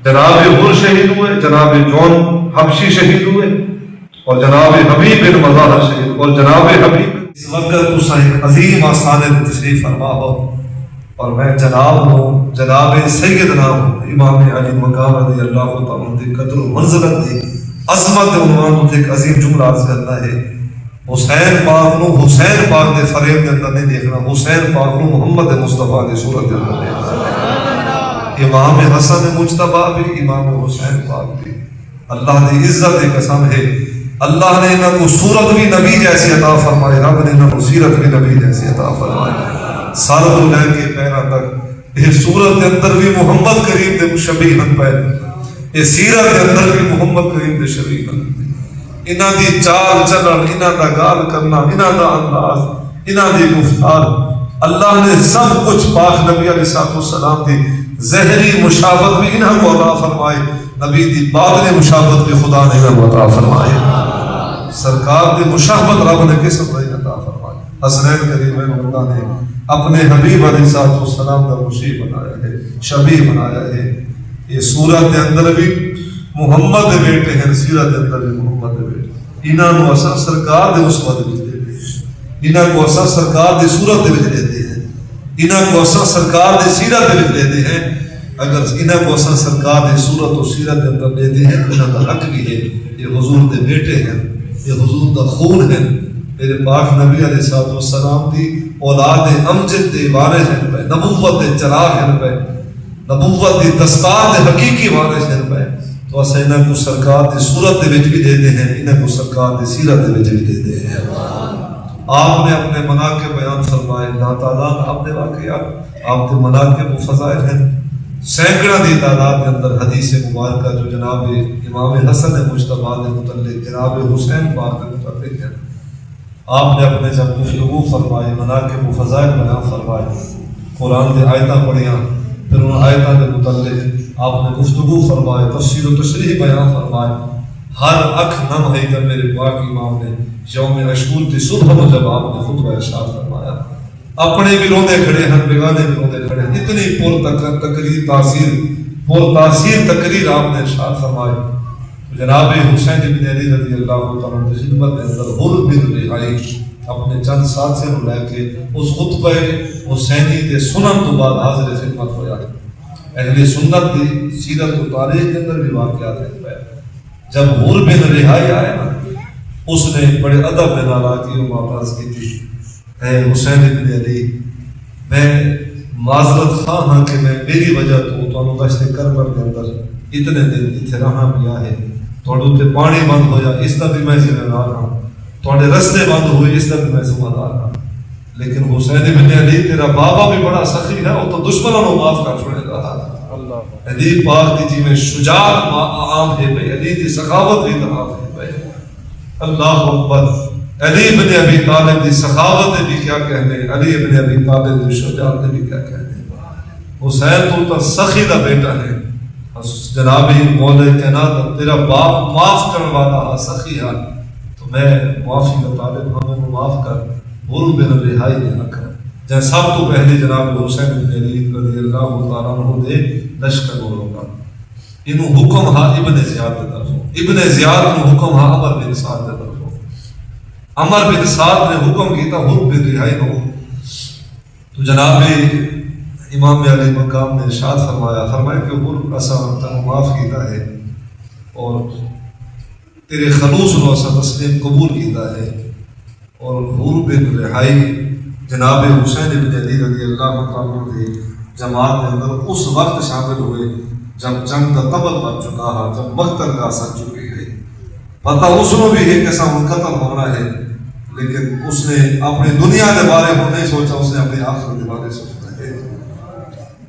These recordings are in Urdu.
جناب حر شہید ہوئے، جناب جون حبشی شہید ہوئے، اور جناب حبیب بن مظاہر شہید، اور جناب حبیب اس وقت تو ایک عظیم آستانے میں تشریف فرما ہو، اور میں جناب ہوں، جناب سیدنا ہوں امام علی مقام رضی اللہ تعالیٰ عنہ دی قدر و منزلت دی عظمت عنوان تے ایک عظیم جملہ عرض کرنا ہے۔ حسین پاک نو حسین پاک دے فریم دے اندر نہیں دیکھنا، حسین پاک نو محمد مصطفیٰ دی صورت دے اندر دیکھنا۔ امام حسن مجتبیٰ بھی، امام حسین پاک بھی، اللہ دی عزت دی قسم ہے، اللہ نے انہوں کو صورت بھی نبی جیسی عطا فرمائی، رب نے انہوں کو سیرت بھی نبی جیسی عطا فرمائی، سر تو لے کے پیرا تک یہ صورت کے اندر بھی محمد کریم دے شبیہ پہ، یہ سیرت کے اندر بھی محمد کریم دے شبیہ پہ، انہاں دی چال چلن، انہاں دا گال کرنا، انہاں دا انداز، انہاں دی گفتار، اللہ نے سب کچھ پاک نبی علیہ السلام دی ظہری مشابہت بھی انہاں کو عطا فرمائی، نبی دی باطنی مشابہت بھی خدا نے انہاں کو عطا فرمائی، سرکار دی مشابہت رب نے کس طرح عطا فرمائی۔ حسنین کریمین اللہ نے اپنے حبیب علیہ السلام کا مشیب بنایا ہے، شبیہ بنایا ہے۔ یہ سورت کے اندر بھی محمد دے بیٹے ہیں، سیرت کے اندر بھی محمد دے بیٹے، انہاں کو اثر سرکار دے اسوت وچ دیتے ہیں، انہاں کو اثر سرکار دی صورت دے وچ دیتے ہیں، انہاں کو اثر سرکار دی سیرت دے وچ دیتے ہیں۔ اگر انہاں کو اثر سرکار دی صورت و سیرت کے اندر دیتے ہیں تو انہاں کا حق بھی ہے، یہ حضور دے بیٹے ہیں، یہ حضور دا خون ہے، میرے پاک نبی علیہ السلام دی اولاد امجد دے وارث ہیں پہ، نبوت دے چراغ ہیں پہ، نبوت دی دستار دے حقیقی وارث ہیں پہ، تو اسے انہاں کو سرکار دی صورت دے وچ بھی دیتے ہیں، انہاں کو سرکار دی سیرت دے وچ بھی دیتے ہیں۔ آپ نے اپنے مناقب بیان فرمائے، اللہ تعالیٰ نے اپنے واقعات، آپ کے مناقب و فضائل ہیں، سینکڑوں دی تعداد کے اندر حدیث مبارکہ جو جناب امام حسن مجتبیٰ کے متعلق، جناب حسین پاک کے متعلق ہیں۔ آپ نے اپنے جب گفتگو فرمائے، مناقب و فضائل بیان فرمائے، قرآن کی آیتاں پڑھیاں، پھر ان آیتاں کے متعلق آپ نے گفتگو فرمائے، تفسیر و تشریح بیان فرمائے، ہر اکھ نم ہے کر میرے پاک امام نے یوم عاشور کی صبح میں جب آپ نے خطبہ ارشاد فرمایا، اپنے بھی روندے کھڑے ہیں، بیگانے بھی روندے کھڑے ہیں، اتنی تاثیر تقریر آپ نے ارشاد فرمائی۔ جناب حسین بن علی رضی اللہ تعالیٰ عنہ کی خدمت کے اندر حر بن رہائی اپنے چند ساتھیوں کو لے کے اس خطبہ حسینی کے سنن تو بعد حاضر خدمت ہویا۔ اہل سنت کی سیرت و تاریخ کے اندر بھی واقعات ہے، جب حر بن رہائی آئے نا، اس نے بڑے ادب کے ناراضی و معترض کی تھی، اے حسین بن علی، میں معذرت خواہ ہاں کہ میں میری وجہ تو دشت کربلا کے اندر اتنے دن اتنے رہا پیا ہے، تھوڑے تے پانی بند ہویا اس کا بھی میں ذمہ دار ہوں، تھوڑے رستے بند ہوئے اس کا بھی میں ذمہ دار ہوں، لیکن حسین بن علی تیرا بابا بھی بڑا سخی ہے، وہ تو دشمنوں کو معاف کر چھوڑے رہا۔ علی پاک دی جی میں شجاعت عام ہے بھائی، علی دی سخاوت بھی تمام ہے بھائی، اللہ اکبر۔ علی بن ابی طالب دی سخاوت بھی کیا کہنے، علی بن ابی طالب دی شجاعت بھی کیا کہنے۔ حسین تو سخی دا بیٹا ہے، جناب مولا کائنات تیرا باپ معاف کرنے والا سخی ہے، تو میں معافی کا طالب ہمیں کو معاف کر۔ حر بن رہائی نے آخر جہاں سب تو پہلے جناب حسین بن علی رضی اللہ تعالیٰ عنہ دے لشکر ہوگا، انہوں حکم ہا ابن زیاد دے طرفوں، ابن زیاد نے حکم ہا عمر بن سعد دے طرفوں، عمر بن سعد نے حکم کیتا حر بن رہائی ہو، تو جناب امام علی مقام نے ارشاد فرمایا کہ حر اسا تنو معاف کیتا ہے اور تیرے خلوص نو اسا تسلیم قبول کیتا ہے۔ اور حر بن رہائی جناب حسین بن علی رضی اللہ تعالیٰ عنہ جماعت کے اندر اس وقت شامل ہوئے جب جنگ کا تبل بن چکا ہے، جب مقتل کا اثر چکی ہے، پتہ اس کو بھی ہے کیسا قتل ہونا ہے، لیکن اس نے اپنی دنیا کے بارے میں نہیں سوچا، اس نے اپنی آخرت کے بارے سوچا ہے۔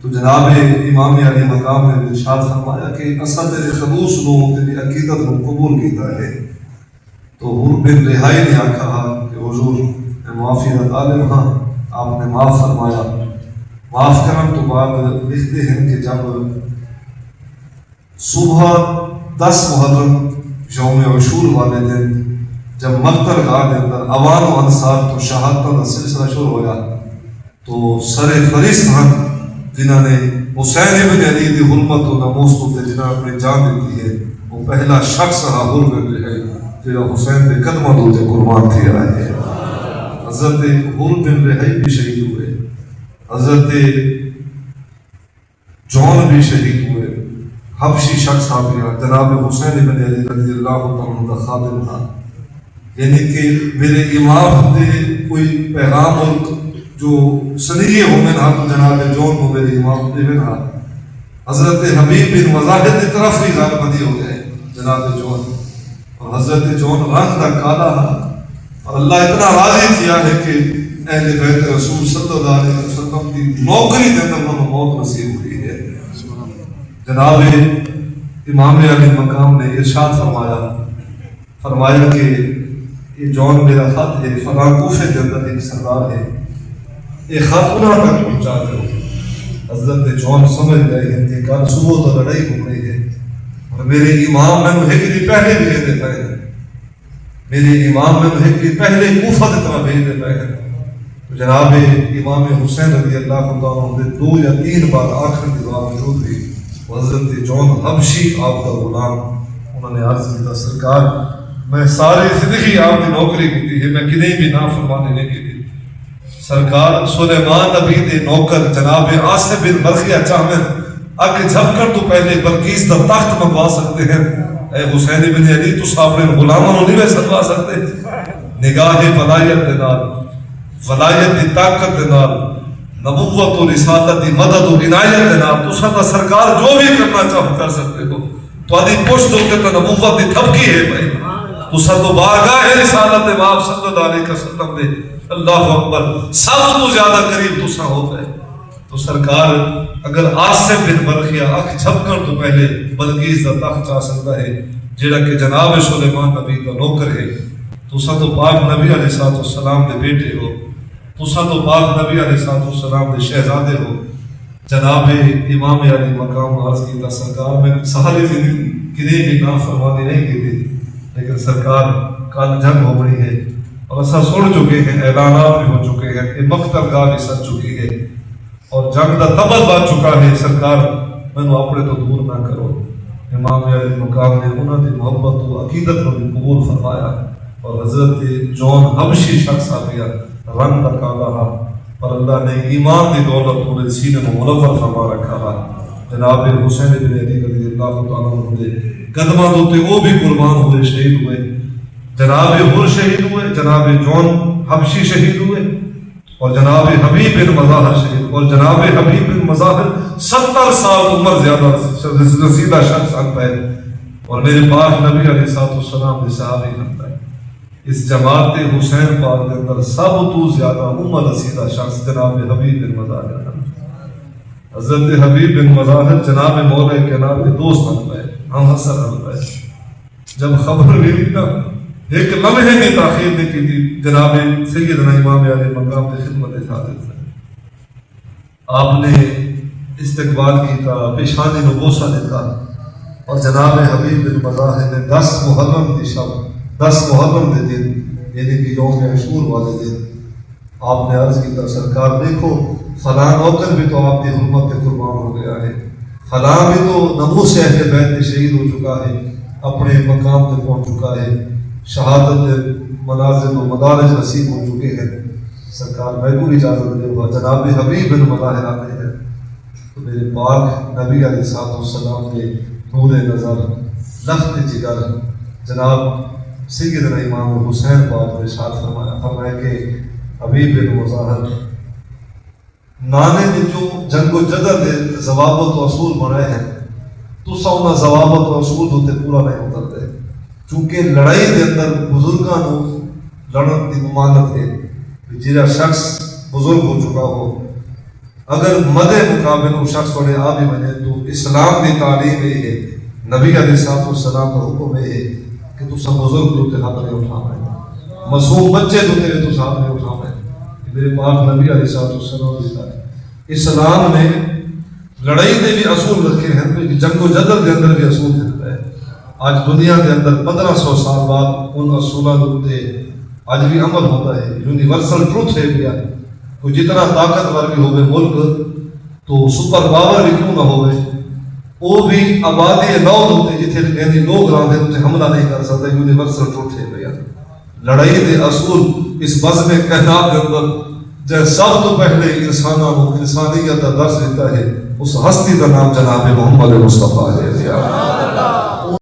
تو جناب امام علی مقام نے ارشاد فرمایا کہ اصل تیرے خلوص نو تیری عقیدت نو قبول کیتا ہے۔ تو حر بن رہائی نے آکھا کہ حضور میں معافی کا طالب ہاں، آپ نے معاف فرمایا۔ معاف کرنے تو بعد لکھتے ہیں کہ جب صبح 10 محرم یوم عاشور والے دن جب مقتل گاہ کے اندر عوام و انصار تو شہادت کا سلسلہ شروع ہوا، تو سر فہرست ہیں جنہوں نے حسین ابن علی دی حرمت و ناموس تے جنہاں اپنی جان دیتی ہے، وہ پہلا شخص ہاں حر بن ہے جڑا حسین دے قدماں تے قربان تھی آئے ہے۔ حضرت حر بن رہی بھی شہید ہوئے، حضرت جون بھی شہید ہوئے، حبشی شخص آپ جناب حسین بن علی رضی اللہ عنہ کا خادم تھا، یعنی کہ میرے امام دے کوئی پیغام اور جو صدیے ہومن حق جناب جون کو میرے امام دے ہاں حضرت حبیب بن مظاہر کی طرف ہی غالبندی ہو گئے جناب جون، اور حضرت جون رنگ کا کالا اور اللہ اتنا راضی کیا ہے کہ اہل بیت رسول صلی اللہ علیہ وسلم کی نوکری کے اندر انہوں موت نصیب ہوئی ہے۔ جناب امام علی مقام نے ارشاد فرمایا کہ یہ جون میرا خط ہے، فلاں کوفے کے اندر ایک سردار ہے، یہ خط انہاں تک پہنچا دو۔ حضرت جون سمجھ گئے ہیں کہ کل صبح تو لڑائی ہو رہی ہے اور میرے امام میں ہجری پہلے بھیج دیتا ہے، میرے امام میں ہجری پہلے کوفہ کی طرف بھیج دیتا ہے۔ تو جناب امام حسین رضی اللہ عنہ نے 2 یا 3 بار آخر کی دعا موجود تھی، حضرت جون حبشی آپ کا غلام، انہوں نے عرض کیا سرکار میں ساری زندگی آپ کی نوکری کی ہے، میں کدیں بھی نافرمانی نہیں کی، سرکار سلیمان نبی دے نوکر جناب آصف بن برخیہ چاہمن اک جھپ کر تو پہلے بلقیس کا تخت منگوا سکتے ہیں، اے حسین بن علی تو اپنے غلاموں نہیں میں سکوا سکتے؟ نگاہ ولایت دے نال، ولایت دی طاقت دے نال، نبوت و رسالت دی مدد و عنایت دے نال تو سدا سرکار جو بھی کرنا چاہو کر سکتے ہو، تو آدھی پشت ہوتے تو نبوت دی تھپکی ہے بھائی، تو سدو بارگاہ رسالت امام صلی اللہ علیہ وسلم دے اللہ اکبر سب تو زیادہ قریب تسا ہو گئے۔ تو سرکار اگر آصف بن برخیہ اکھ جھپکن تو پہلے بلقیس کا تخت چاہ سکتا ہے جیڑا کہ جناب سلیمان نبی کا نوکر ہے، تسا تو پاک نبی علیہ السلام دے بیٹے ہو، تسا تو پاک نبی علیہ السلام دے شہزادے ہو۔ جناب امام علی مقام عرض کیتا سرکار میں ساری زندگی کدے بھی نافرمانی نہیں کی تھی، لیکن سرکار کل جنگ ہو رہی ہے اور ایسا سن چکے ہیں، اعلانات بھی ہو چکے ہیں کہ مقتل گاہ بھی سج چکی ہے اور جنگ کا تبل بن چکا ہے، سرکار میں اپنے تو دور نہ کرو۔ امام علی مقام نے انہوں نے محبت و عقیدت کو بھی قبول فرمایا اور حضرت جون حبشی شخص آ گیا، رنگ کا کالا رہا اور اللہ نے ایمان کی دولت پورے سینے میں منور فرما رکھا رہا۔ جناب حسین بن علی رضی اللہ تعالیٰ عنہ قدمہ دوتے وہ بھی قربان ہوئے، شہید ہوئے، جناب حر شہید ہوئے، جناب جون حبشی شہید ہوئے اور جناب حبیب بن مظاہر شہید، اور جناب حبیب بن مظاہر 70 سال عمر زیادہ رسیدہ شخص ان پہ، اور میرے پاک نبی علیہ السلام کے صحابی کرتا ہے۔ اس جماعت حسین پاک کے اندر سب تو زیادہ عمر رسیدہ شخص جناب حبیب بن مظاہر، حضرت حبیب بن مظاہر جناب مولا کائنات کے دوست ان پہ، ہم حسن ان پہ۔ جب خبر ملی نا ایک لمحے کی تاخیر نہیں کی تھی، جناب سیدنا امام علی مقام کی خدمت حاضر تھے، آپ نے استقبال کیتا، پیشانی نو بوسہ دیتا اور جناب حبیب بن مظاہر نے 10 محرم کی شب، 10 محرم کے دن یعنی کہ یوم عاشور والے دن آپ نے عرض کیتا سرکار دیکھو فلاں نوکر بھی تو آپ کی حرمت پہ قربان ہو گیا ہے، فلاں بھی تو ناموس اہل بیت میں شہید ہو چکا ہے، اپنے مقام پہ پہنچ چکا ہے، شہادت منازل و مدارج نصیب ہو چکے ہیں، سرکار میں کو اجازت دے گا جناب حبیب بن مظاہر آتے ہیں۔ تو میرے پاک نبی علیہ السلام کے نور نظر لخت جگر جناب سیدنا امام حسین پاک نے ارشاد فرمایا کہ حبیب بن مظاہر نانے نے جو جنگ و جدل دے ضوابط و اصول بنائے ہیں تو سونا ضوابط و اصول ہوتے پورا نہیں اترتے، چونکہ لڑائی کے اندر بزرگاں نو لڑن کی ممانت ہے، جہاں شخص بزرگ ہو چکا ہو اگر مدے مقابل وہ شخص وڑے آ بھی بنے تو اسلام کی تعلیم یہ ہے، نبی علیہ السلام کا حکم یہ ہے کہ تو سب بزرگ دوتے ہاتھ نہیں اٹھانا، معصوم بچے دوتے ہوئے تو ہاتھ نہیں اٹھانا۔ میرے پاک نبی علیہ السلام دیتا ہے اسلام نے لڑائی دے بھی اصول رکھے ہیں، جنگ و جدل کے اندر بھی اصول دیتا ہے۔ آج دنیا کے اندر 1500 سال بعد ان اصولوں کے آج بھی عمل ہوتا ہے، یونیورسل ٹروتھ ہے گیا، کوئی جتنا طاقتور بھی ہوئے ملک تو سپر پاور بھی کیوں نہ ہوئے، وہ بھی آبادی نو ہوتے جتنے یعنی لوگ رہتے ہیں حملہ نہیں کر سکتے، یونیورسل ٹوٹے گیا لڑائی دے اصول اس بزم کائنات کے اندر جے سب تو پہلے انسانوں کو انسانیت کا درس دیتا ہے، اس ہستی کا نام جناب محمد مصطفیٰ ہے۔